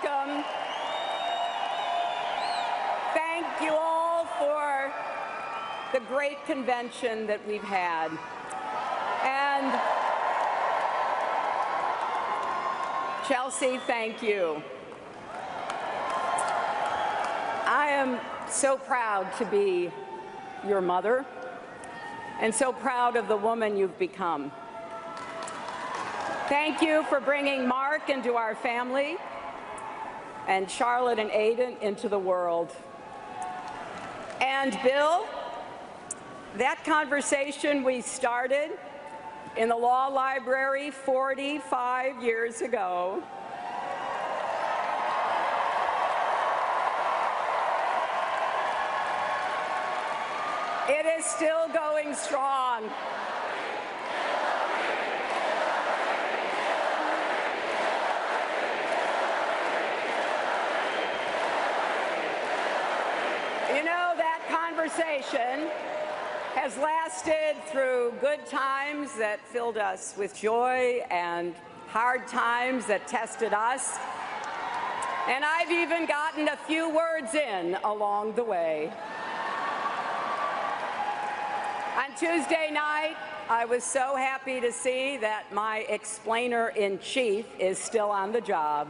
welcome. Thank you all for the great convention that we've had. And Chelsea, thank you. I am so proud to be your mother and so proud of the woman you've become. Thank you for bringing Mark into our family and Charlotte and Aiden into the world. And Bill, that conversation we started in the law library 45 years ago it is still going strong. You know, that conversation has lasted through good times that filled us with joy and hard times that tested us. And I've even gotten a few words in along the way. On Tuesday night, I was so happy to see that my explainer-in-chief is still on the job.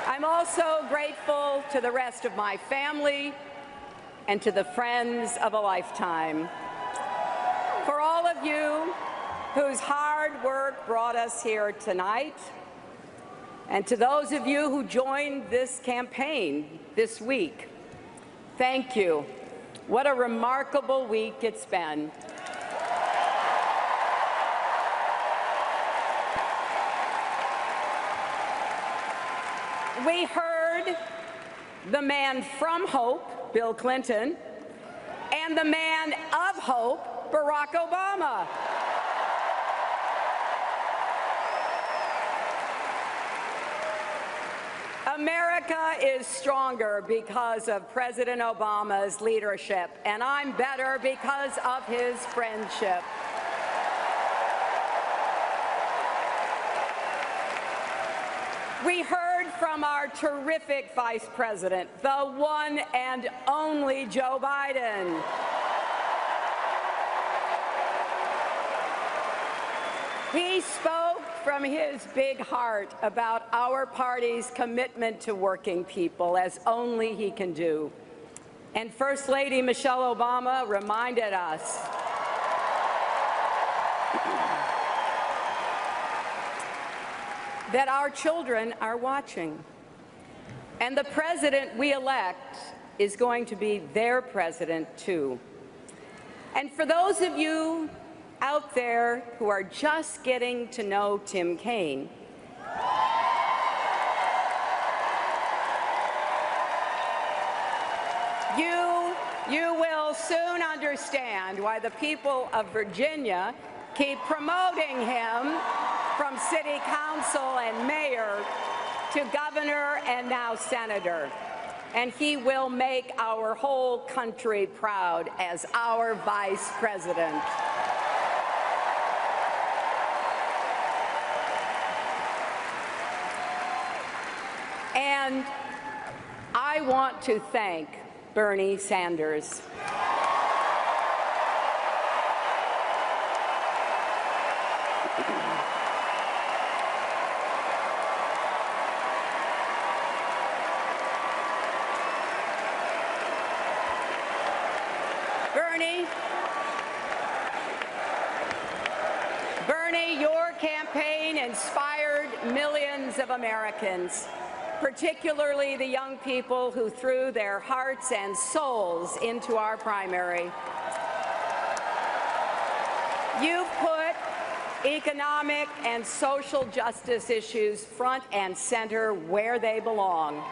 I'm also grateful to the rest of my family and to the friends of a lifetime. For all of you whose hard work brought us here tonight, and to those of you who joined this campaign this week, thank you. What a remarkable week it's been. We heard the man from hope, Bill Clinton, and the man of hope, Barack Obama. America is stronger because of President Obama's leadership, and I'm better because of his friendship. We heard from our terrific Vice President, the one and only Joe Biden. He spoke from his big heart about our party's commitment to working people, as only he can do. And First Lady Michelle Obama reminded us that our children are watching. And the president we elect is going to be their president, too. And for those of you out there who are just getting to know Tim Kaine, you will soon understand why the people of Virginia keep promoting him from city council and mayor to governor and now senator. And he will make our whole country proud as our vice president. And I want to thank Bernie Sanders. Bernie, your campaign inspired millions of Americans, particularly the young people who threw their hearts and souls into our primary. You've put economic and social justice issues front and center where they belong.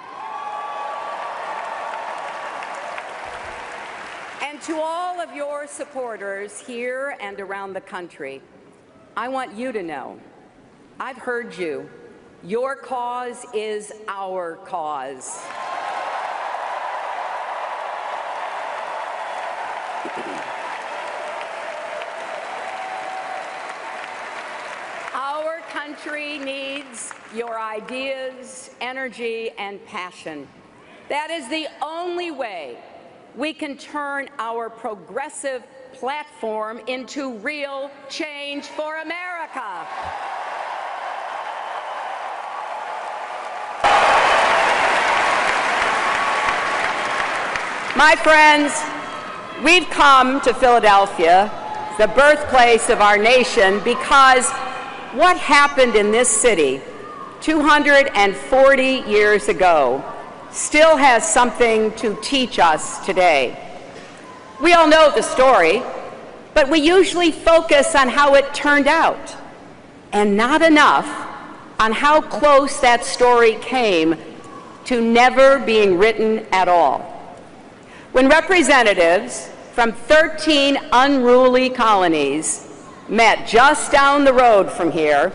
And to all of your supporters here and around the country, I want you to know, I've heard you. Your cause is our cause. Our country needs your ideas, energy, and passion. That is the only way we can turn our progressive platform into real change for America. My friends, we've come to Philadelphia, the birthplace of our nation, because what happened in this city 240 years ago still has something to teach us today. We all know the story, but we usually focus on how it turned out, and not enough on how close that story came to never being written at all. When representatives from 13 unruly colonies met just down the road from here,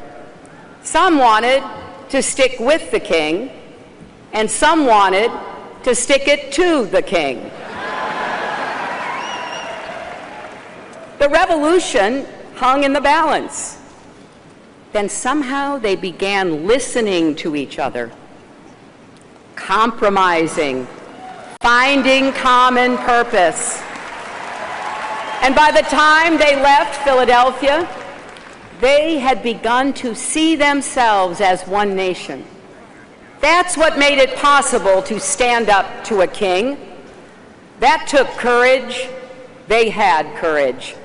some wanted to stick with the king, and some wanted to stick it to the king. The revolution hung in the balance. Then somehow they began listening to each other, compromising, finding common purpose. And by the time they left Philadelphia, they had begun to see themselves as one nation. That's what made it possible to stand up to a king. That took courage. They had courage.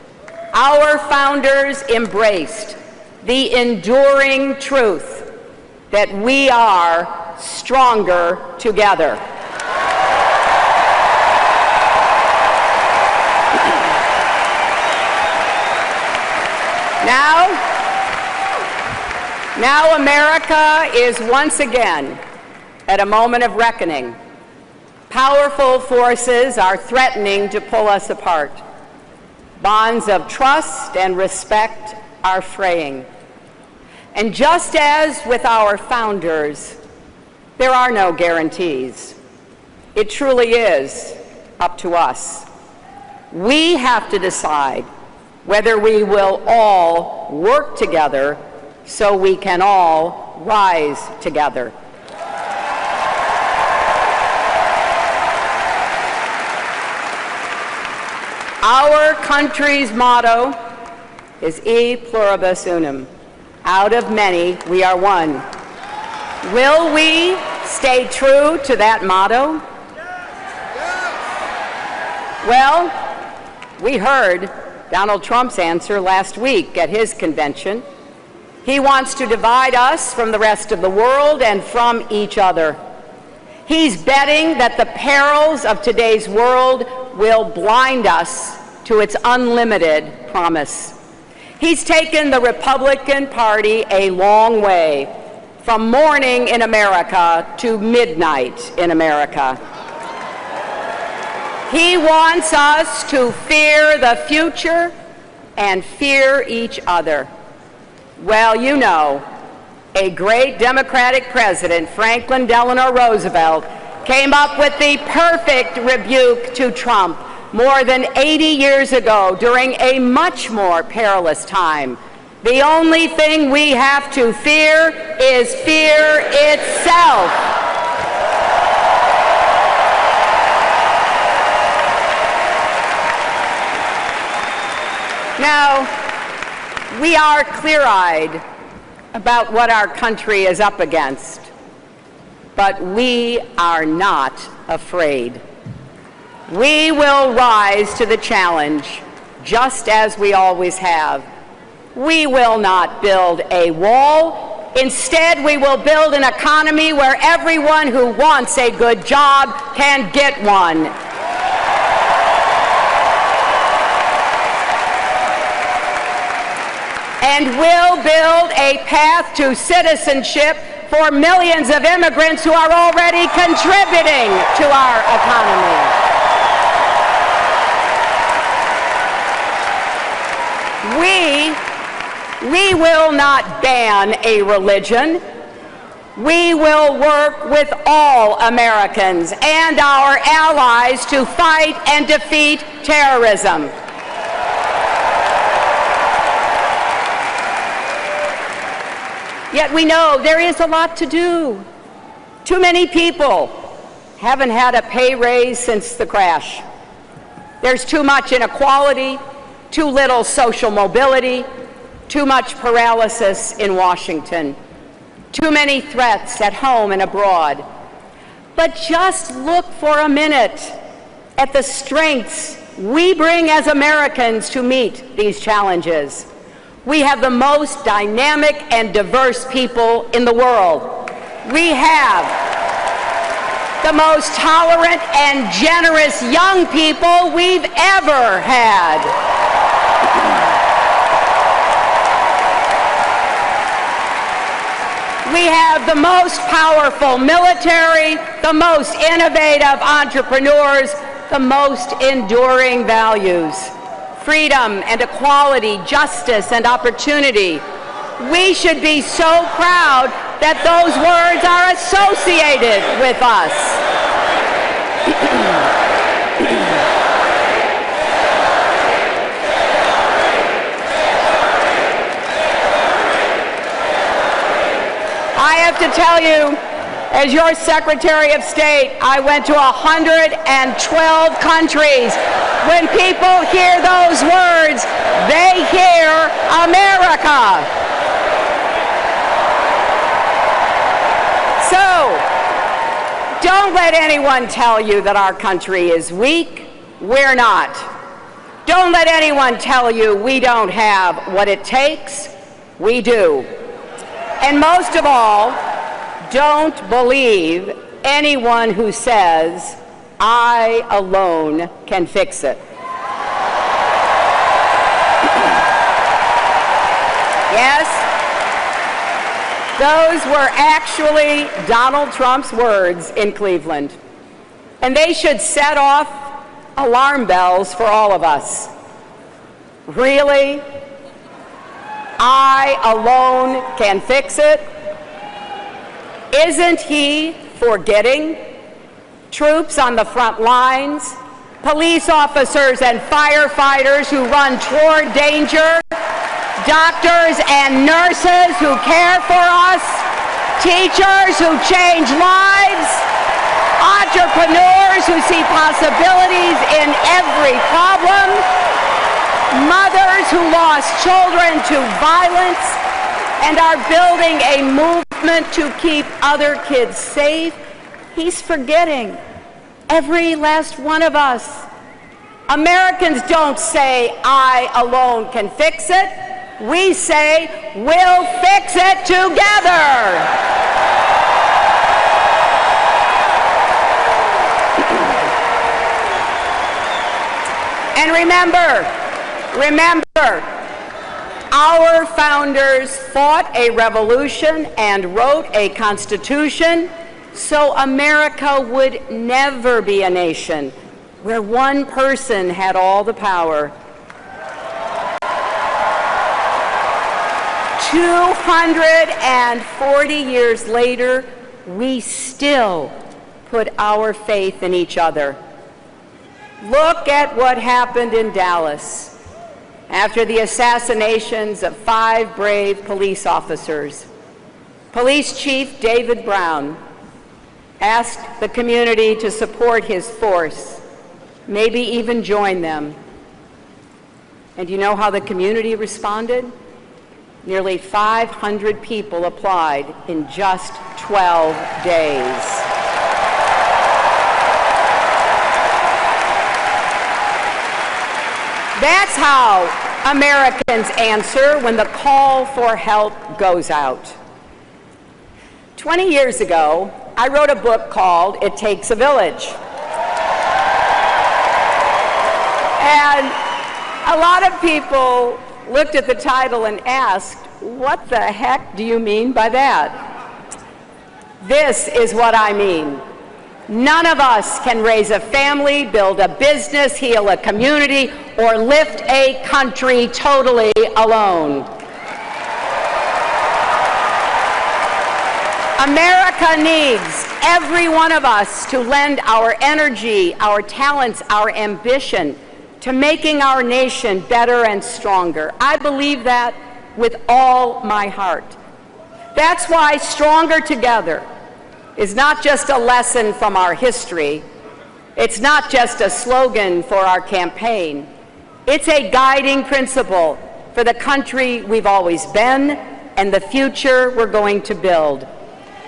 Our founders embraced the enduring truth that we are stronger together. Now America is once again at a moment of reckoning. Powerful forces are threatening to pull us apart. Bonds of trust and respect are fraying. And just as with our founders, there are no guarantees. It truly is up to us. We have to decide whether we will all work together so we can all rise together. Our country's motto is E pluribus unum. Out of many, we are one. Will we stay true to that motto? Well, we heard Donald Trump's answer last week at his convention. He wants to divide us from the rest of the world and from each other. He's betting that the perils of today's world will blind us to its unlimited promise. He's taken the Republican Party a long way, from morning in America to midnight in America. He wants us to fear the future and fear each other. Well, you know, a great Democratic president, Franklin Delano Roosevelt, came up with the perfect rebuke to Trump more than 80 years ago during a much more perilous time. The only thing we have to fear is fear itself. Now, we are clear-eyed about what our country is up against, but we are not afraid. We will rise to the challenge, just as we always have. We will not build a wall. Instead, we will build an economy where everyone who wants a good job can get one. And we'll build a path to citizenship for millions of immigrants who are already contributing to our economy. We will not ban a religion. We will work with all Americans and our allies to fight and defeat terrorism. Yet we know there is a lot to do. Too many people haven't had a pay raise since the crash. There's too much inequality, too little social mobility, too much paralysis in Washington, too many threats at home and abroad. But just look for a minute at the strengths we bring as Americans to meet these challenges. We have the most dynamic and diverse people in the world. We have the most tolerant and generous young people we've ever had. We have the most powerful military, the most innovative entrepreneurs, the most enduring values: freedom and equality, justice and opportunity. We should be so proud that those words are associated with us. I have to tell you, as your Secretary of State, I went to 112 countries. When people hear those words, they hear America. So, don't let anyone tell you that our country is weak. We're not. Don't let anyone tell you we don't have what it takes. We do. And most of all, don't believe anyone who says, "I alone can fix it." Yes, those were actually Donald Trump's words in Cleveland. And they should set off alarm bells for all of us. Really? I alone can fix it? Isn't he forgetting troops on the front lines, police officers and firefighters who run toward danger, doctors and nurses who care for us, teachers who change lives, entrepreneurs who see possibilities in every problem, mothers who lost children to violence and are building a movement to keep other kids safe? He's forgetting every last one of us. Americans don't say, "I alone can fix it." We say, "We'll fix it together." And remember, our founders fought a revolution and wrote a constitution so America would never be a nation where one person had all the power. 240 years later, we still put our faith in each other. Look at what happened in Dallas after the assassinations of 5 brave police officers. Police Chief David Brown asked the community to support his force, maybe even join them. And you know how the community responded? Nearly 500 people applied in just 12 days. That's how Americans answer when the call for help goes out. 20 years ago, I wrote a book called It Takes a Village. And a lot of people looked at the title and asked, "What the heck do you mean by that?" This is what I mean. None of us can raise a family, build a business, heal a community, or lift a country totally alone. America needs every one of us to lend our energy, our talents, our ambition to making our nation better and stronger. I believe that with all my heart. That's why Stronger Together is not just a lesson from our history. It's not just a slogan for our campaign. It's a guiding principle for the country we've always been and the future we're going to build.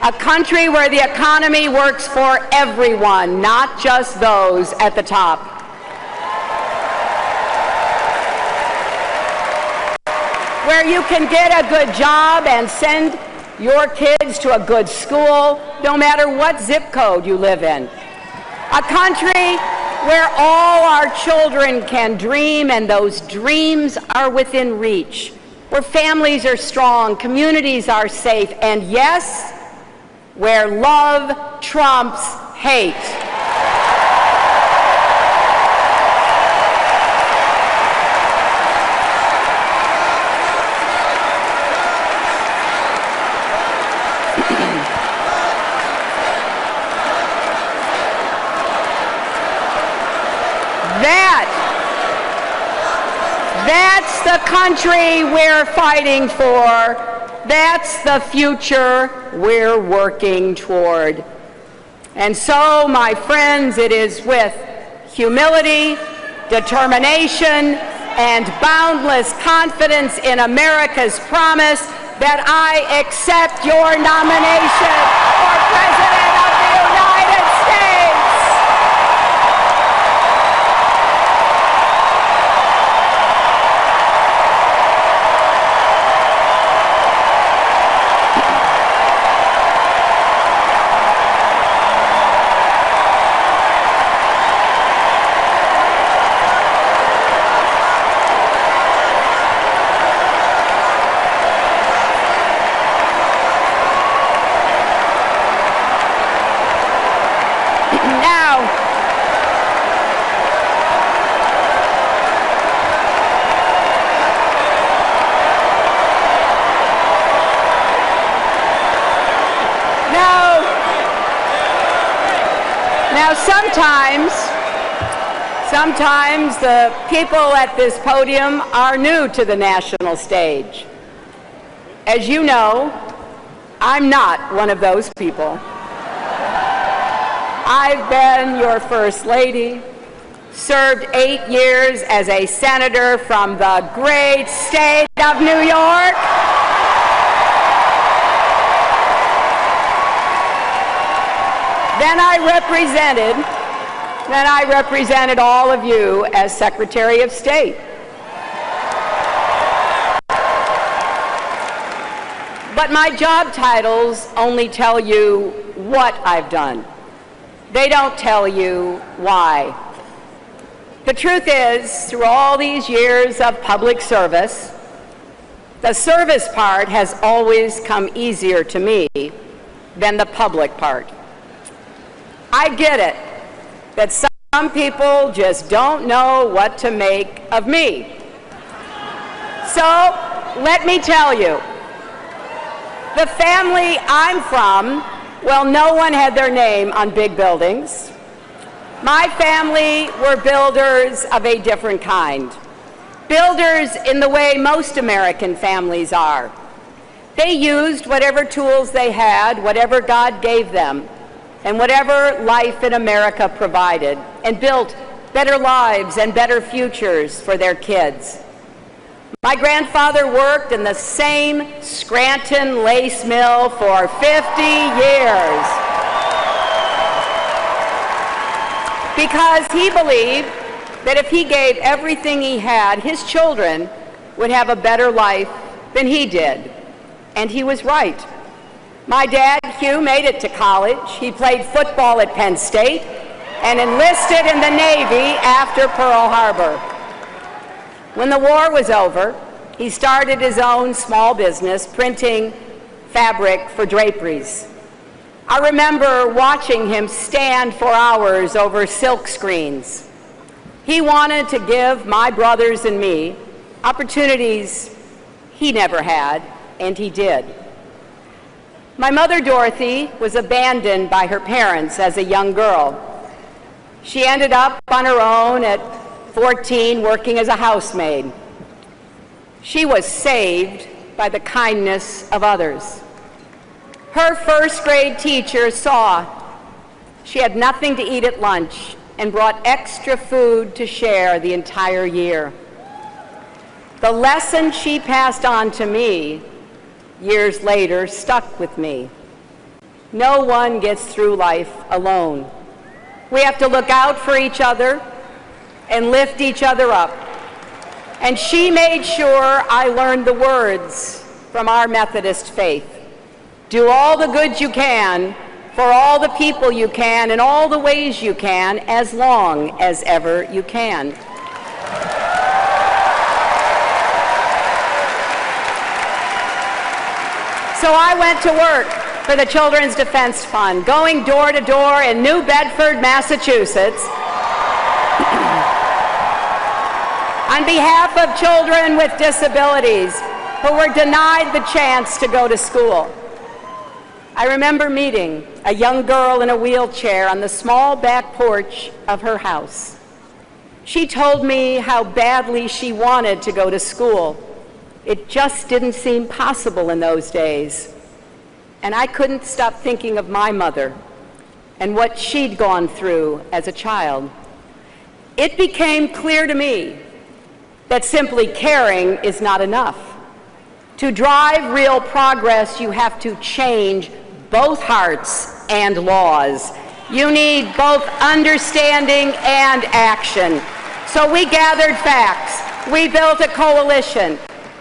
A country where the economy works for everyone, not just those at the top. Where you can get a good job and send your kids to a good school, no matter what zip code you live in. A country where all our children can dream and those dreams are within reach. Where families are strong, communities are safe, and yes, where love trumps hate. That's the country we're fighting for. That's the future we're working toward. And so, my friends, it is with humility, determination, and boundless confidence in America's promise that I accept your nomination for President of the United States. Sometimes the people at this podium are new to the national stage. As you know, I'm not one of those people. I've been your First Lady, served 8 years as a senator from the great state of New York. Then I represented all of you as Secretary of State. But my job titles only tell you what I've done. They don't tell you why. The truth is, through all these years of public service, the service part has always come easier to me than the public part. I get it, that some people just don't know what to make of me. So, let me tell you, the family I'm from, well, no one had their name on big buildings. My family were builders of a different kind. Builders in the way most American families are. They used whatever tools they had, whatever God gave them, and whatever life in America provided, and built better lives and better futures for their kids. My grandfather worked in the same Scranton lace mill for 50 years because he believed that if he gave everything he had, his children would have a better life than he did. And he was right. My dad, Hugh, made it to college. He played football at Penn State and enlisted in the Navy after Pearl Harbor. When the war was over, he started his own small business printing fabric for draperies. I remember watching him stand for hours over silk screens. He wanted to give my brothers and me opportunities he never had, and he did. My mother, Dorothy, was abandoned by her parents as a young girl. She ended up on her own at 14 working as a housemaid. She was saved by the kindness of others. Her first grade teacher saw she had nothing to eat at lunch and brought extra food to share the entire year. The lesson she passed on to me years later stuck with me. No one gets through life alone. We have to look out for each other and lift each other up. And she made sure I learned the words from our Methodist faith. Do all the good you can for all the people you can in all the ways you can, as long as ever you can. So I went to work for the Children's Defense Fund, going door to door in New Bedford, Massachusetts, on behalf of children with disabilities who were denied the chance to go to school. I remember meeting a young girl in a wheelchair on the small back porch of her house. She told me how badly she wanted to go to school. It just didn't seem possible in those days. And I couldn't stop thinking of my mother and what she'd gone through as a child. It became clear to me that simply caring is not enough. To drive real progress, you have to change both hearts and laws. You need both understanding and action. So we gathered facts, we built a coalition,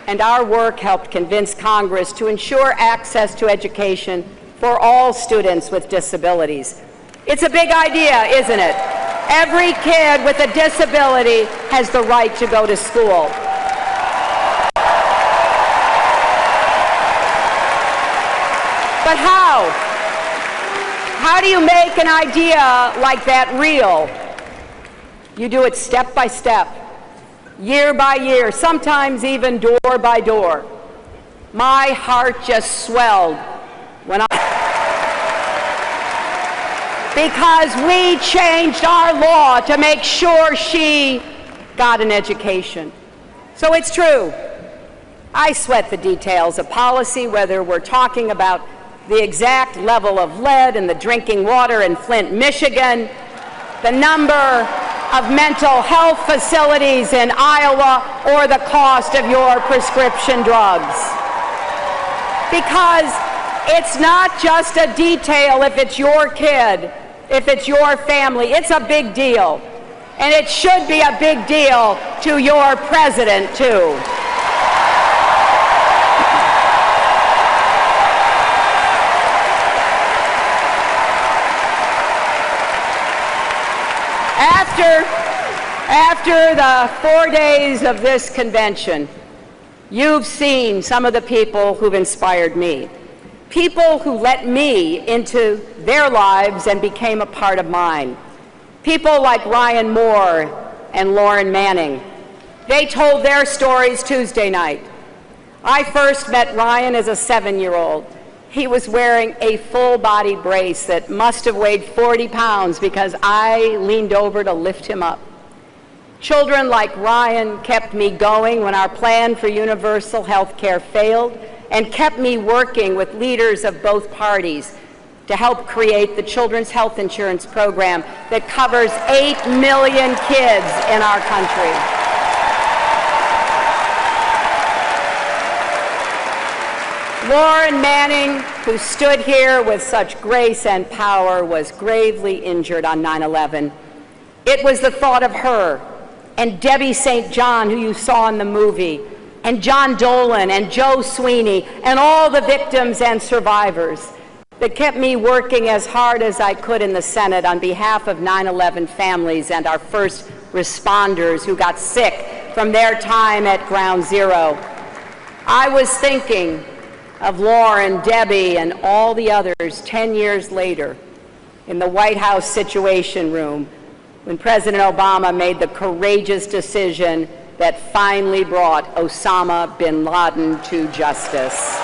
and our work helped convince Congress to ensure access to education for all students with disabilities. It's a big idea, isn't it? Every kid with a disability has the right to go to school. But how? How do you make an idea like that real? You do it step by step, year by year, sometimes even door by door. My heart just swelled when because we changed our law to make sure she got an education. So it's true. I sweat the details of policy, whether we're talking about the exact level of lead in the drinking water in Flint, Michigan, the number of mental health facilities in Iowa, or the cost of your prescription drugs. Because it's not just a detail if it's your kid, if it's your family, it's a big deal. And it should be a big deal to your president, too. After the 4 days of this convention, you've seen some of the people who've inspired me. People who let me into their lives and became a part of mine. People like Ryan Moore and Lauren Manning. They told their stories Tuesday night. I first met Ryan as a 7-year-old. He was wearing a full-body brace that must have weighed 40 pounds because I leaned over to lift him up. Children like Ryan kept me going when our plan for universal health care failed, and kept me working with leaders of both parties to help create the Children's Health Insurance Program that covers 8 million kids in our country. Lauren Manning, who stood here with such grace and power, was gravely injured on 9/11. It was the thought of her and Debbie St. John, who you saw in the movie, and John Dolan and Joe Sweeney and all the victims and survivors that kept me working as hard as I could in the Senate on behalf of 9/11 families and our first responders who got sick from their time at Ground Zero. I was thinking of Lauren, Debbie, and all the others 10 years later in the White House Situation Room when President Obama made the courageous decision that finally brought Osama bin Laden to justice.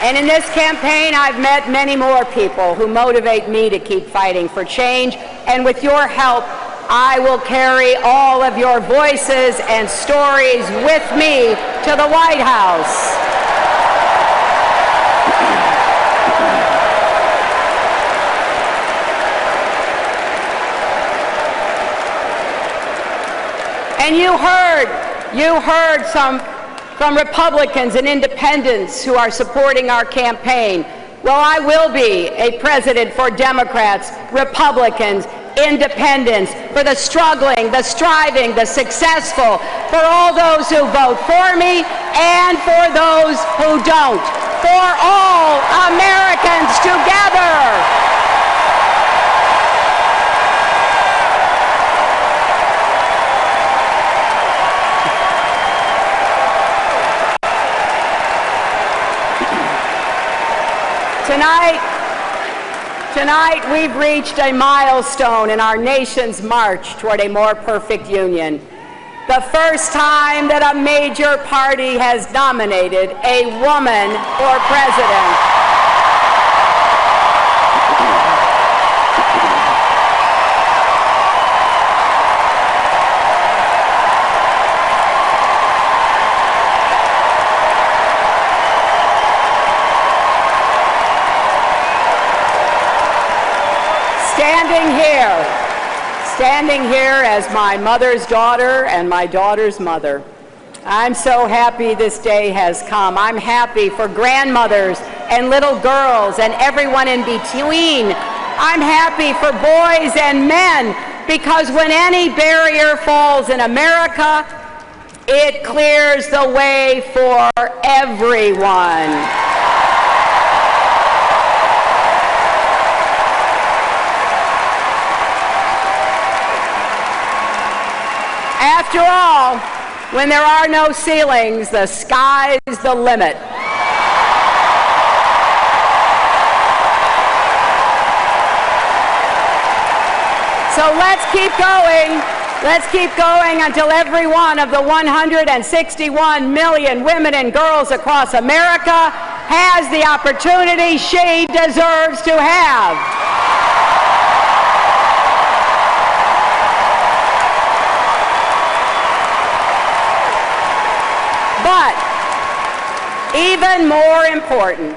And in this campaign, I've met many more people who motivate me to keep fighting for change, and with your help, I will carry all of your voices and stories with me to the White House. And you heard some from Republicans and independents who are supporting our campaign. Well, I will be a president for Democrats, Republicans, independents, for the struggling, the striving, the successful, for all those who vote for me and for those who don't, for all Americans together. Tonight, we've reached a milestone in our nation's march toward a more perfect union. The first time that a major party has nominated a woman for president. Standing here as my mother's daughter and my daughter's mother, I'm so happy this day has come. I'm happy for grandmothers and little girls and everyone in between. I'm happy for boys and men, because when any barrier falls in America, it clears the way for everyone. After all, when there are no ceilings, the sky's the limit. So let's keep going. Let's keep going until every one of the 161 million women and girls across America has the opportunity she deserves to have. But even more important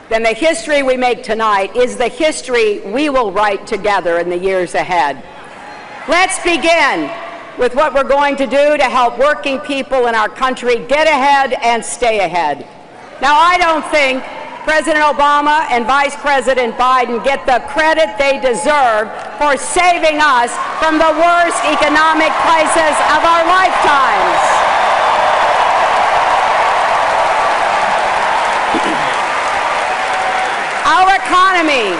than the history we make tonight is the history we will write together in the years ahead. Let's begin with what we're going to do to help working people in our country get ahead and stay ahead. Now, I don't think President Obama and Vice President Biden get the credit they deserve for saving us from the worst economic crisis of our lifetimes. Our economy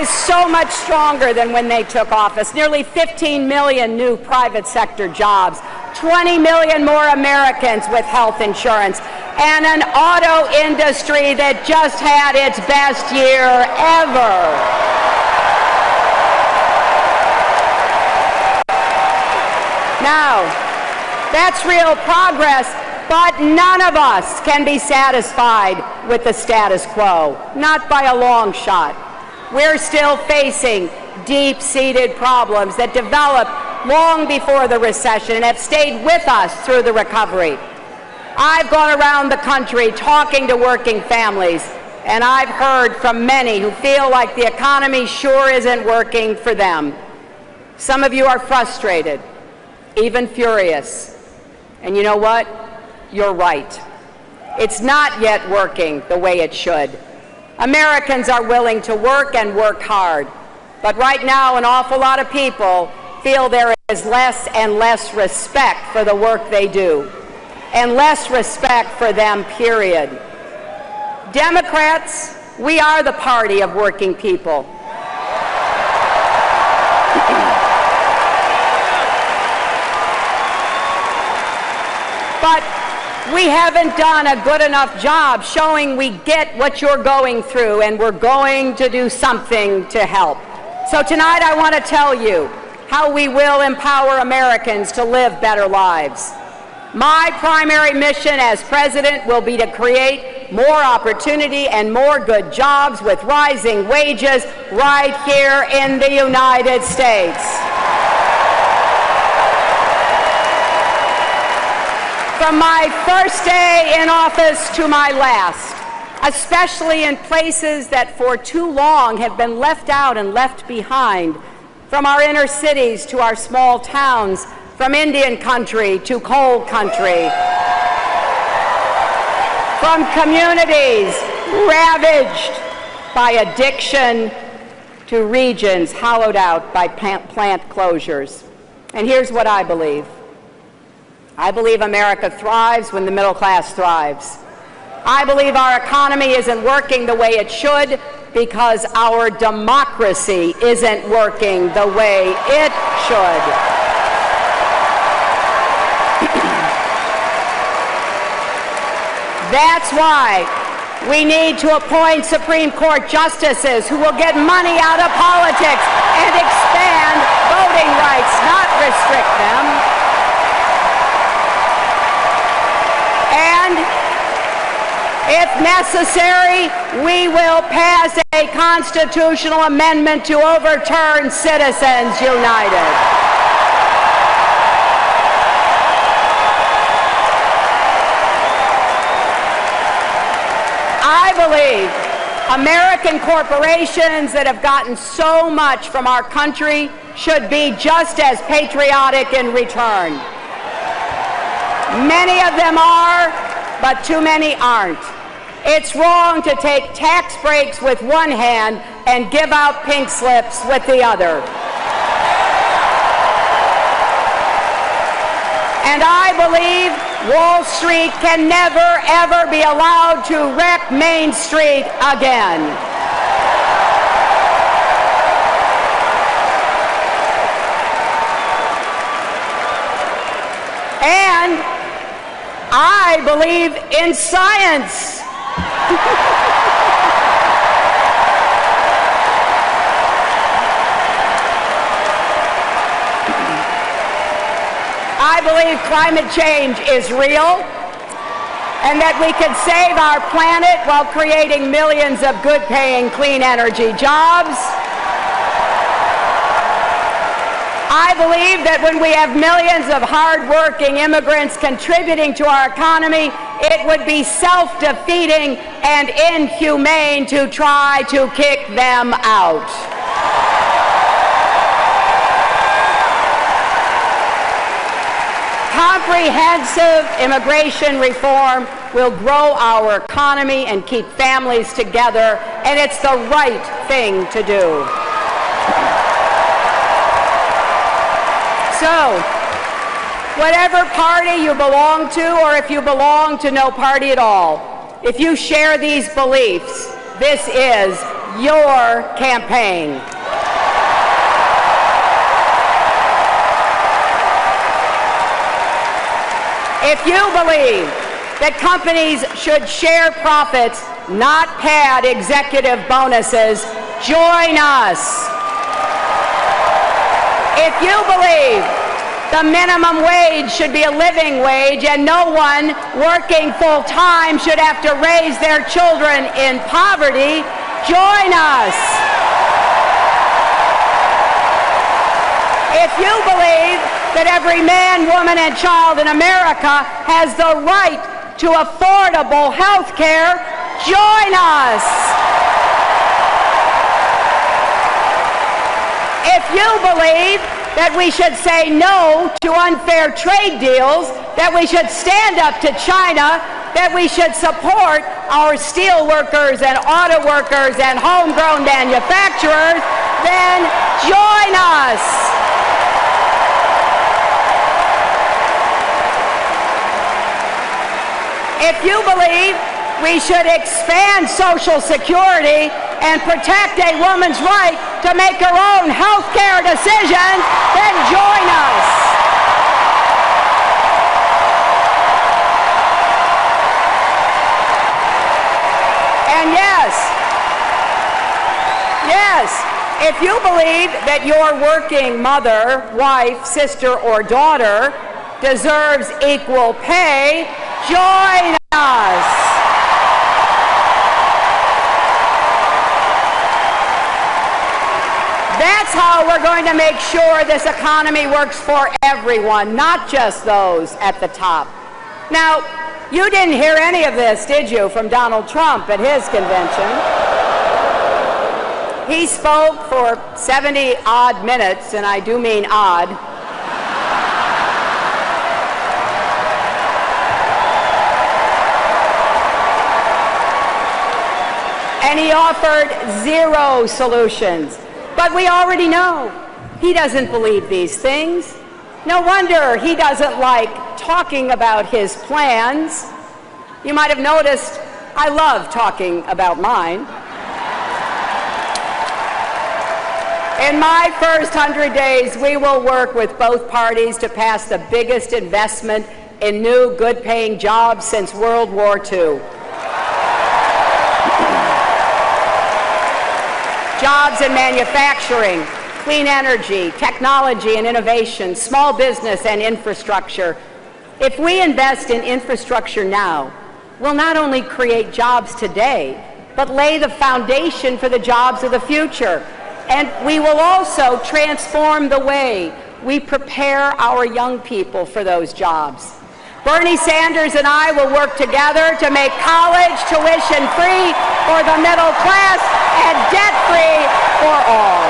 is so much stronger than when they took office. Nearly 15 million new private sector jobs, 20 million more Americans with health insurance, and an auto industry that just had its best year ever. Now, that's real progress. But none of us can be satisfied with the status quo, not by a long shot. We're still facing deep-seated problems that developed long before the recession and have stayed with us through the recovery. I've gone around the country talking to working families, and I've heard from many who feel like the economy sure isn't working for them. Some of you are frustrated, even furious. And you know what? You're right. It's not yet working the way it should. Americans are willing to work and work hard, but right now an awful lot of people feel there is less and less respect for the work they do, and less respect for them, period. Democrats, we are the party of working people. But we haven't done a good enough job showing we get what you're going through, and we're going to do something to help. So tonight I want to tell you how we will empower Americans to live better lives. My primary mission as president will be to create more opportunity and more good jobs with rising wages right here in the United States. from my first day in office to my last, especially in places that for too long have been left out and left behind, from our inner cities to our small towns, from Indian country to coal country, from communities ravaged by addiction to regions hollowed out by plant closures. And here's what I believe. I believe America thrives when the middle class thrives. I believe our economy isn't working the way it should because our democracy isn't working the way it should. That's why we need to appoint Supreme Court justices who will get money out of politics and expand voting rights, not restrict them. And if necessary, we will pass a constitutional amendment to overturn Citizens United. I believe American corporations that have gotten so much from our country should be just as patriotic in return. Many of them are, but too many aren't. It's wrong to take tax breaks with one hand and give out pink slips with the other. And I believe Wall Street can never, ever be allowed to wreck Main Street again. And I believe in science. I believe climate change is real and that we can save our planet while creating millions of good-paying clean energy jobs. I believe that when we have millions of hard-working immigrants contributing to our economy, it would be self-defeating and inhumane to try to kick them out. Comprehensive immigration reform will grow our economy and keep families together, and it's the right thing to do. So, whatever party you belong to, or if you belong to no party at all, if you share these beliefs, this is your campaign. If you believe that companies should share profits, not pad executive bonuses, join us. If you believe the minimum wage should be a living wage and no one working full-time should have to raise their children in poverty, join us. If you believe that every man, woman, and child in America has the right to affordable health care, join us. If you believe that we should say no to unfair trade deals, that we should stand up to China, that we should support our steel workers and auto workers and homegrown manufacturers, then join us. If you believe we should expand Social Security and protect a woman's right to make her own health care decisions, then join us. And yes, if you believe that your working mother, wife, sister, or daughter deserves equal pay, join us. That's how we're going to make sure this economy works for everyone, not just those at the top. Now, you didn't hear any of this, did you, from Donald Trump at his convention? He spoke for 70-odd minutes, and I do mean odd. And he offered 0 solutions. But we already know he doesn't believe these things. No wonder he doesn't like talking about his plans. You might have noticed I love talking about mine. In my first 100 days, we will work with both parties to pass the biggest investment in new, good-paying jobs since World War II. Jobs in manufacturing, clean energy, technology and innovation, small business and infrastructure. If we invest in infrastructure now, we'll not only create jobs today, but lay the foundation for the jobs of the future. And we will also transform the way we prepare our young people for those jobs. Bernie Sanders and I will work together to make college tuition free for the middle class and debt free for all.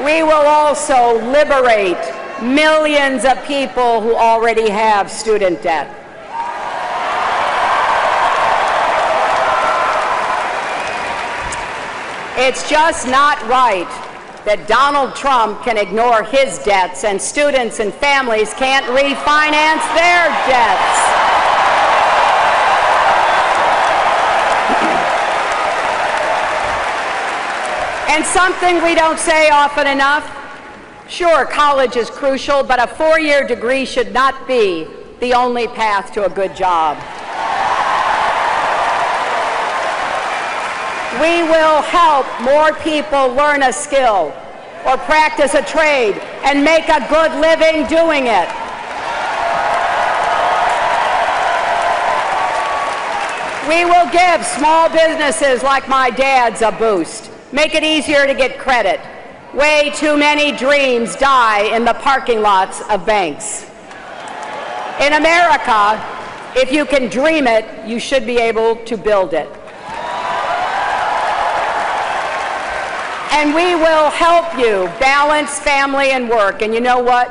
We will also liberate millions of people who already have student debt. It's just not right that Donald Trump can ignore his debts and students and families can't refinance their debts. And something we don't say often enough, sure, college is crucial, but a 4-year degree should not be the only path to a good job. We will help more people learn a skill or practice a trade and make a good living doing it. We will give small businesses like my dad's a boost, make it easier to get credit. Way too many dreams die in the parking lots of banks. In America, if you can dream it, you should be able to build it. And we will help you balance family and work. And you know what?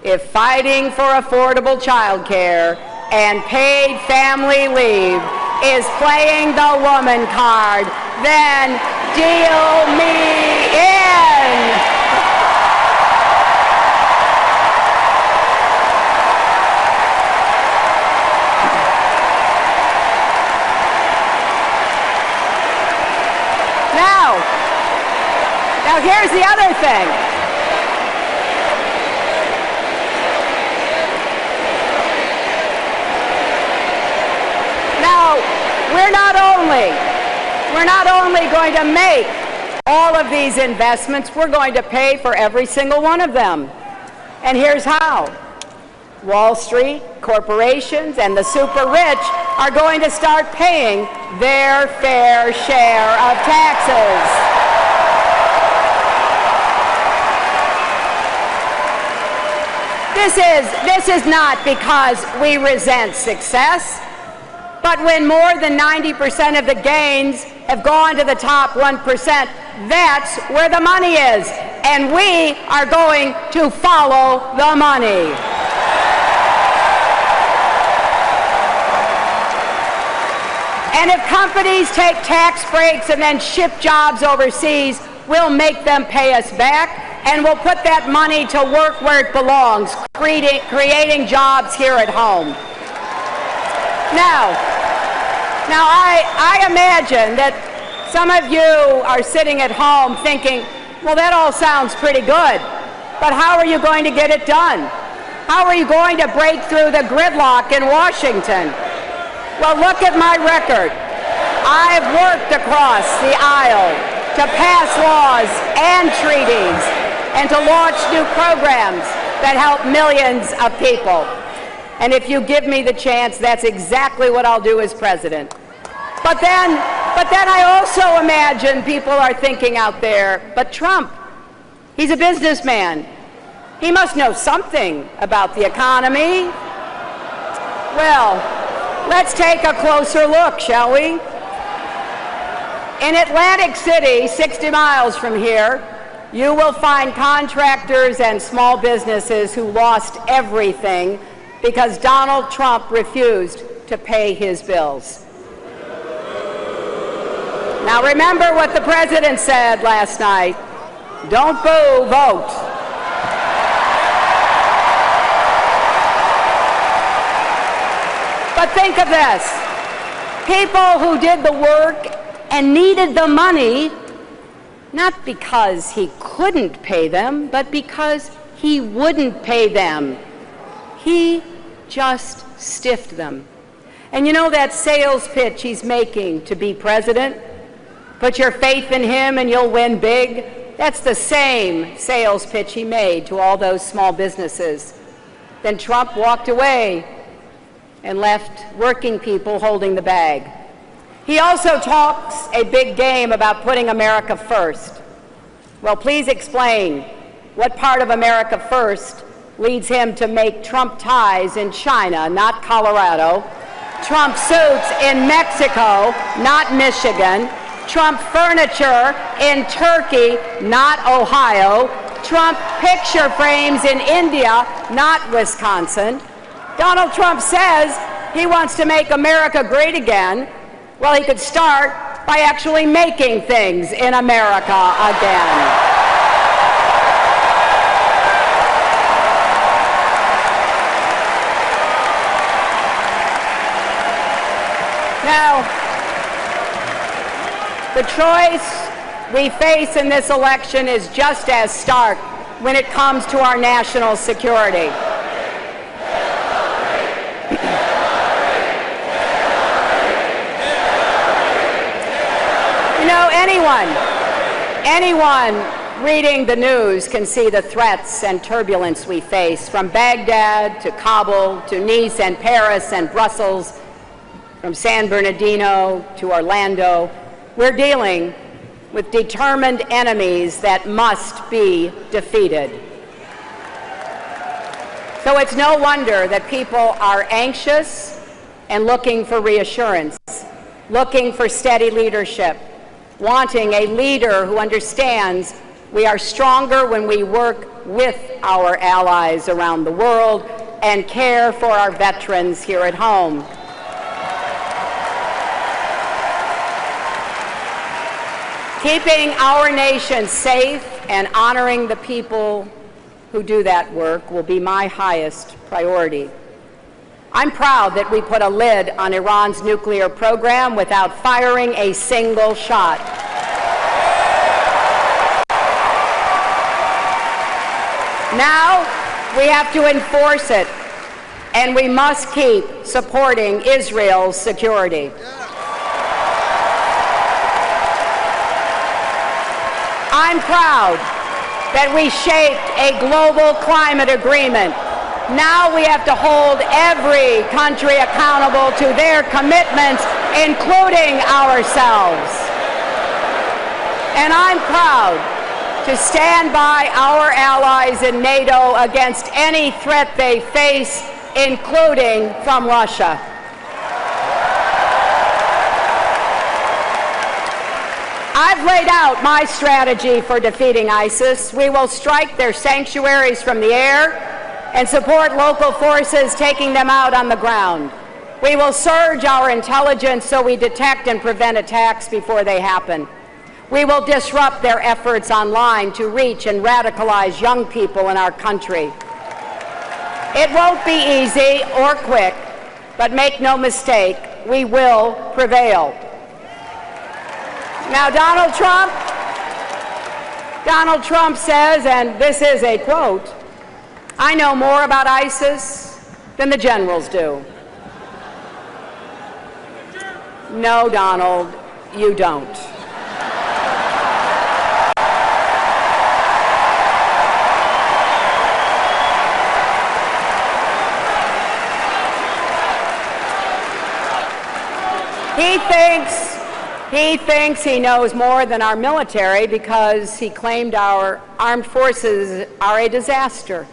If fighting for affordable child care and paid family leave is playing the woman card, then deal me in. Now here's the other thing. Now, we're not only going to make all of these investments, we're going to pay for every single one of them. And here's how. Wall Street, corporations, and the super rich are going to start paying their fair share of taxes. This is not because we resent success, but when more than 90% of the gains have gone to the top 1%, that's where the money is, and we are going to follow the money. And if companies take tax breaks and then ship jobs overseas, we'll make them pay us back, and we'll put that money to work where it belongs, creating jobs here at home. Now I imagine that some of you are sitting at home thinking, well, that all sounds pretty good, but how are you going to get it done? How are you going to break through the gridlock in Washington? Well, look at my record. I've worked across the aisle to pass laws and treaties and to launch new programs that help millions of people. And if you give me the chance, that's exactly what I'll do as president. But then But then I also imagine people are thinking out there, but Trump, he's a businessman. He must know something about the economy. Well, let's take a closer look, shall we? In Atlantic City, 60 miles from here, you will find contractors and small businesses who lost everything because Donald Trump refused to pay his bills. Now remember what the president said last night. Don't boo, vote. But think of this. People who did the work and needed the money, not because he couldn't pay them, but because he wouldn't pay them. He just stiffed them. And you know that sales pitch he's making to be president? Put your faith in him and you'll win big. That's the same sales pitch he made to all those small businesses. Then Trump walked away and left working people holding the bag. He also talks a big game about putting America first. Well, please explain what part of America first leads him to make Trump ties in China, not Colorado, Trump suits in Mexico, not Michigan, Trump furniture in Turkey, not Ohio, Trump picture frames in India, not Wisconsin. Donald Trump says he wants to make America great again. Well, he could start by actually making things in America again. Now, the choice we face in this election is just as stark when it comes to our national security. You know, anyone reading the news can see the threats and turbulence we face, from Baghdad to Kabul to Nice and Paris and Brussels, from San Bernardino to Orlando. We're dealing with determined enemies that must be defeated. So it's no wonder that people are anxious and looking for reassurance, looking for steady leadership, wanting a leader who understands we are stronger when we work with our allies around the world and care for our veterans here at home. Keeping our nation safe and honoring the people who do that work will be my highest priority. I'm proud that we put a lid on Iran's nuclear program without firing a single shot. Now we have to enforce it, and we must keep supporting Israel's security. I'm proud that we shaped a global climate agreement. Now we have to hold every country accountable to their commitments, including ourselves. And I'm proud to stand by our allies in NATO against any threat they face, including from Russia. I've laid out my strategy for defeating ISIS. We will strike their sanctuaries from the air and support local forces taking them out on the ground. We will surge our intelligence so we detect and prevent attacks before they happen. We will disrupt their efforts online to reach and radicalize young people in our country. It won't be easy or quick, but make no mistake, we will prevail. Now, Donald Trump says, and this is a quote, "I know more about ISIS than the generals do." No, Donald, you don't. He thinks he knows more than our military because he claimed our armed forces are a disaster.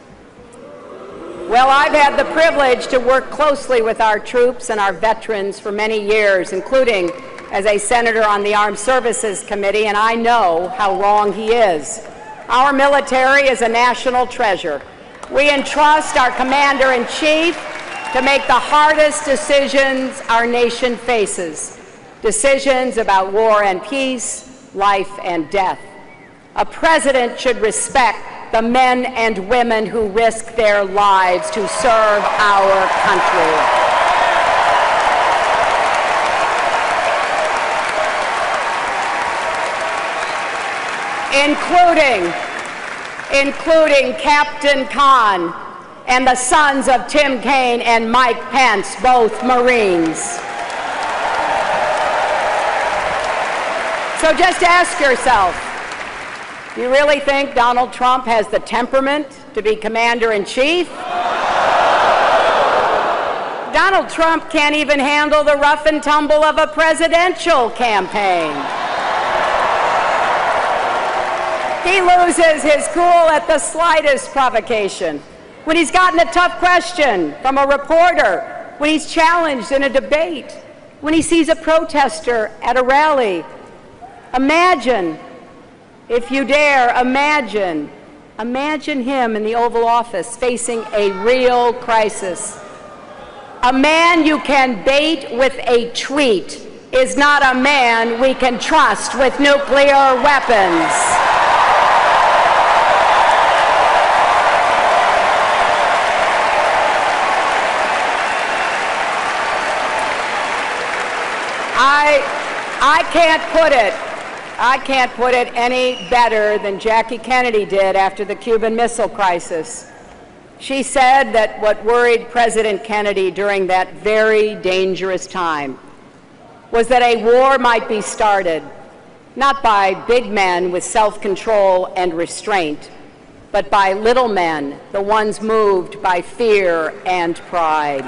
Well, I've had the privilege to work closely with our troops and our veterans for many years, including as a senator on the Armed Services Committee, and I know how wrong he is. Our military is a national treasure. We entrust our commander-in-chief to make the hardest decisions our nation faces, decisions about war and peace, life and death. A president should respect the men and women who risk their lives to serve our country. Including Captain Khan and the sons of Tim Kaine and Mike Pence, both Marines. So just ask yourself, do you really think Donald Trump has the temperament to be commander-in-chief? Donald Trump can't even handle the rough and tumble of a presidential campaign. He loses his cool at the slightest provocation. When he's gotten a tough question from a reporter, when he's challenged in a debate, when he sees a protester at a rally. Imagine, if you dare, imagine him in the Oval Office facing a real crisis. A man you can bait with a tweet is not a man we can trust with nuclear weapons. I can't put it any better than Jackie Kennedy did after the Cuban Missile Crisis. She said that what worried President Kennedy during that very dangerous time was that a war might be started, not by big men with self-control and restraint, but by little men, the ones moved by fear and pride.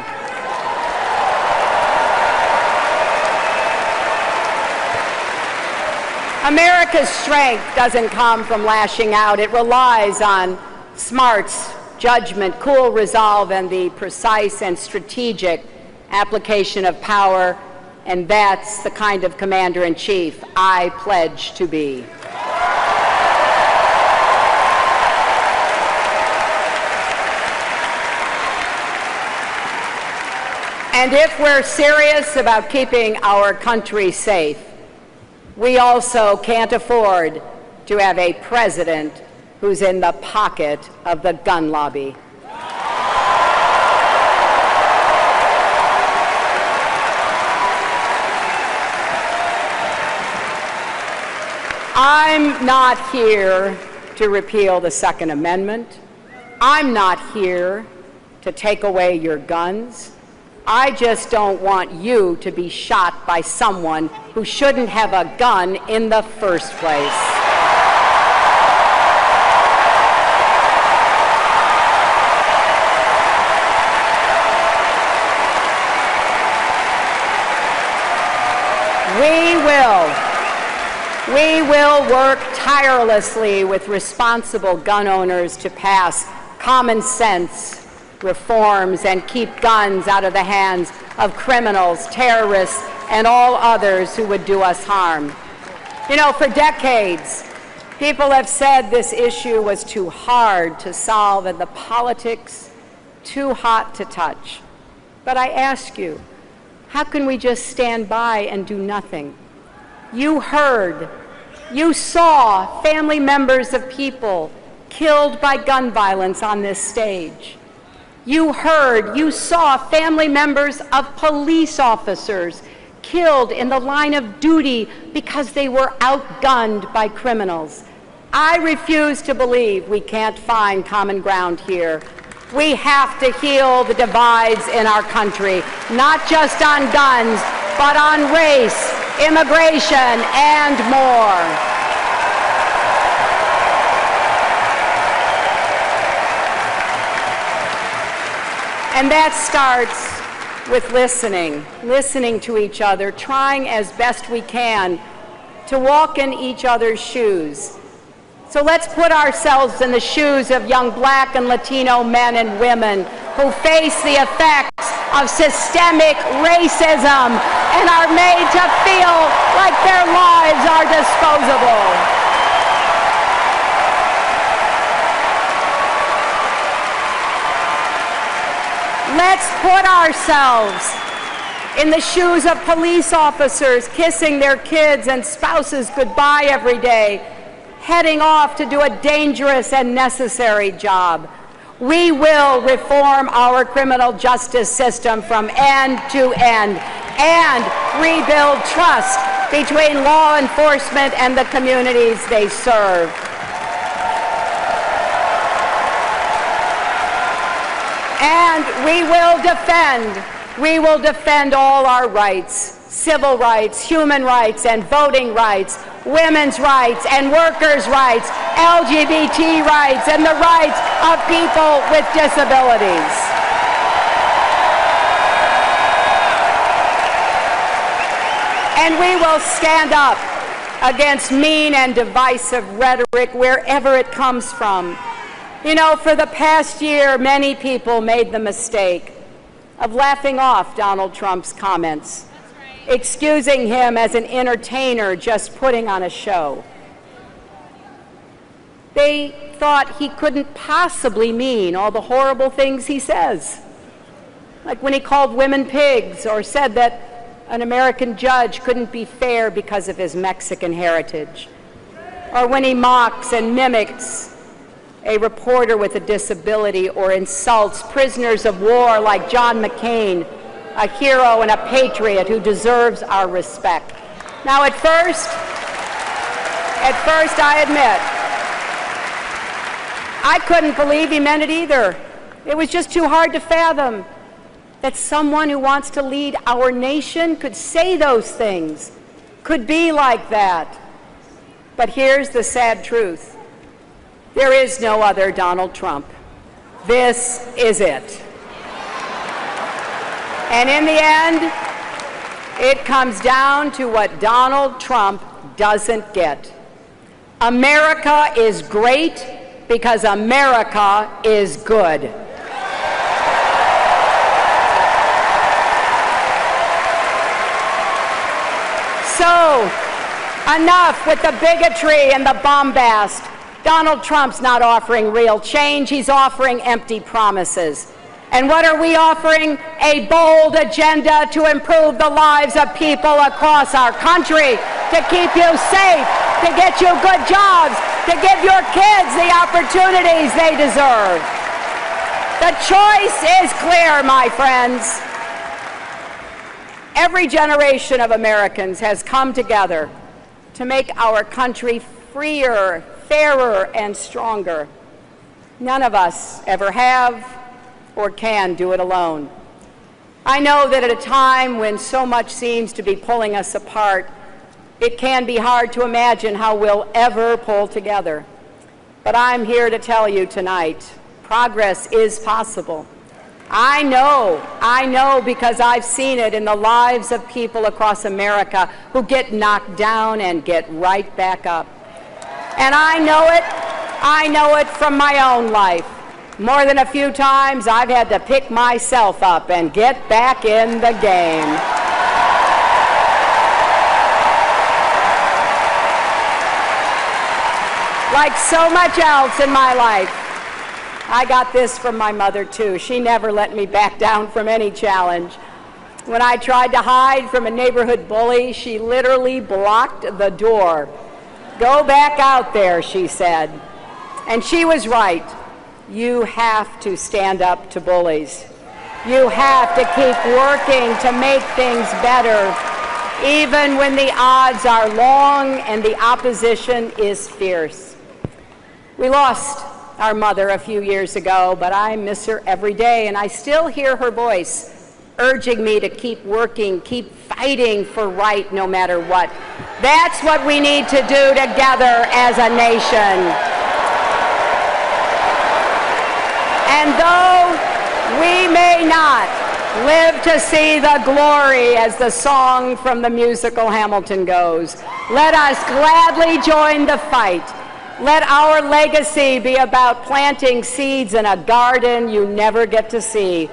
America's strength doesn't come from lashing out. It relies on smarts, judgment, cool resolve, and the precise and strategic application of power, and that's the kind of commander-in-chief I pledge to be. And if we're serious about keeping our country safe, we also can't afford to have a president who's in the pocket of the gun lobby. I'm not here to repeal the Second Amendment. I'm not here to take away your guns. I just don't want you to be shot by someone who shouldn't have a gun in the first place. We will work tirelessly with responsible gun owners to pass common sense reforms and keep guns out of the hands of criminals, terrorists, and all others who would do us harm. You know, for decades, people have said this issue was too hard to solve and the politics too hot to touch. But I ask you, how can we just stand by and do nothing? You heard, you saw family members of people killed by gun violence on this stage. You heard, you saw family members of police officers killed in the line of duty because they were outgunned by criminals. I refuse to believe we can't find common ground here. We have to heal the divides in our country, not just on guns, but on race, immigration, and more. And that with listening to each other, trying as best we can to walk in each other's shoes. So let's put ourselves in the shoes of young Black and Latino men and women who face the effects of systemic racism and are made to feel like their lives are disposable. Let's put ourselves in the shoes of police officers kissing their kids and spouses goodbye every day, heading off to do a dangerous and necessary job. We will reform our criminal justice system from end to end and rebuild trust between law enforcement and the communities they serve. And we will defend all our rights, civil rights, human rights, and voting rights, women's rights and workers' rights, LGBT rights, and the rights of people with disabilities. And we will stand up against mean and divisive rhetoric wherever it comes from. You know, for the past year, many people made the mistake of laughing off Donald Trump's comments, excusing him as an entertainer just putting on a show. They thought he couldn't possibly mean all the horrible things he says, like when he called women pigs or said that an American judge couldn't be fair because of his Mexican heritage, or when he mocks and mimics a reporter with a disability or insults prisoners of war like John McCain, a hero and a patriot who deserves our respect. Now, at first, I admit, I couldn't believe he meant it either. It was just too hard to fathom that someone who wants to lead our nation could say those things, could be like that. But here's the sad truth. There is no other Donald Trump. This is it. And in the end, it comes down to what Donald Trump doesn't get. America is great because America is good. So, enough with the bigotry and the bombast. Donald Trump's not offering real change, he's offering empty promises. And what are we offering? A bold agenda to improve the lives of people across our country, to keep you safe, to get you good jobs, to give your kids the opportunities they deserve. The choice is clear, my friends. Every generation of Americans has come together to make our country freer, fairer, and stronger. None of us ever have or can do it alone. I know that at a time when so much seems to be pulling us apart, it can be hard to imagine how we'll ever pull together. But I'm here to tell you tonight, progress is possible. I know because I've seen it in the lives of people across America who get knocked down and get right back up. And I know it from my own life. More than a few times, I've had to pick myself up and get back in the game. Like so much else in my life, I got this from my mother, too. She never let me back down from any challenge. When I tried to hide from a neighborhood bully, she literally blocked the door. "Go back out there," she said. And she was right. You have to stand up to bullies. You have to keep working to make things better, even when the odds are long and the opposition is fierce. We lost our mother a few years ago, but I miss her every day, and I still hear her voice urging me to keep working, keep fighting for right no matter what. That's what we need to do together as a nation. And though we may not Live to see the glory, as the song from the musical Hamilton goes. Let us gladly join the fight. Let our legacy be about planting seeds in a garden you never get to see.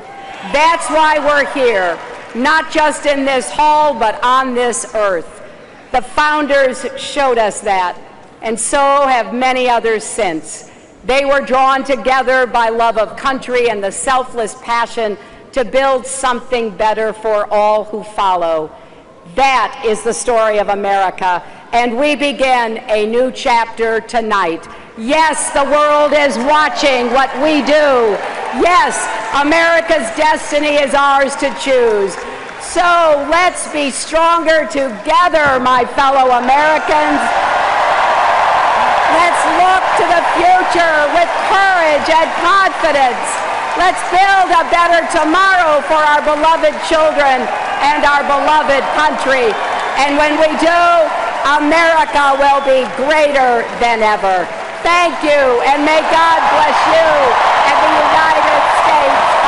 That's why we're here, not just in this hall, but on this earth. The founders showed us that, and so have many others since. They were drawn together by love of country and the selfless passion to build something better for all who follow. That is the story of America, and we begin a new chapter tonight. Yes, the world is watching what we do. Yes, America's destiny is ours to choose. So let's be stronger together, my fellow Americans. Let's look to the future with courage and confidence. Let's build a better tomorrow for our beloved children and our beloved country. And when we do, America will be greater than ever. Thank you, and may God bless you and the United States